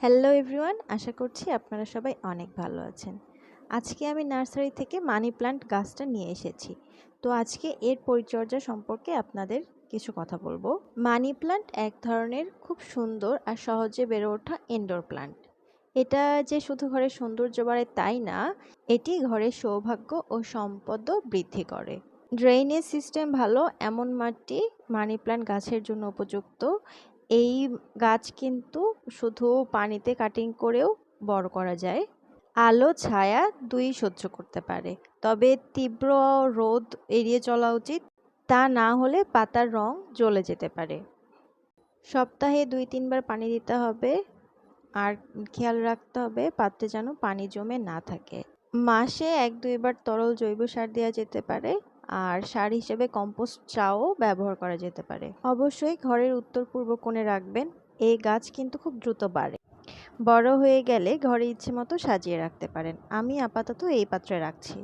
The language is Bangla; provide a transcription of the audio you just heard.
হ্যালো এভরিওয়ান, আশা করছি আপনারা সবাই অনেক ভালো আছেন। আজকে আমি নার্সারি থেকে মানি প্ল্যান্ট গাছটা নিয়ে এসেছি। তো আজকে এর পরিচর্যা সম্পর্কে আপনাদের কিছু কথা বলবো। মানি প্ল্যান্ট এক ধরনের খুব সুন্দর আর সহজে বেড়ে ওঠা ইনডোর প্ল্যান্ট। এটা যে শুধু ঘরের সৌন্দর্য বাড়ায় তাই না, এটি ঘরের সৌভাগ্য ও সম্পদও বৃদ্ধি করে। ড্রেনেজ সিস্টেম ভালো এমন মাটি মানি প্ল্যান্ট গাছের জন্য উপযুক্ত। এই গাছ কিন্তু শুধু পানিতে কাটিং করেও বড় করা যায়। আলো ছায়া দুই সহ্য করতে পারে, তবে তীব্র রোদ এড়িয়ে চলা উচিত। তা না হলে পাতার রং জ্বলে যেতে পারে। সপ্তাহে 2-3 বার পানি দিতে হবে, আর খেয়াল রাখতে হবে পাত্রে যেন পানি জমে না থাকে। মাসে 1-2 বার তরল জৈব সার দেওয়া যেতে পারে, আর সার হিসেবে কম্পোস্ট চাও ব্যবহার করা যেতে পারে। অবশ্যই ঘরের উত্তর পূর্ব কোণে রাখবেন। এই গাছ কিন্তু খুব দ্রুত বাড়ে। বড় হয়ে গেলে ঘরে ইচ্ছে মতো সাজিয়ে রাখতে পারেন। আমি আপাতত এই পাত্রে রাখছি।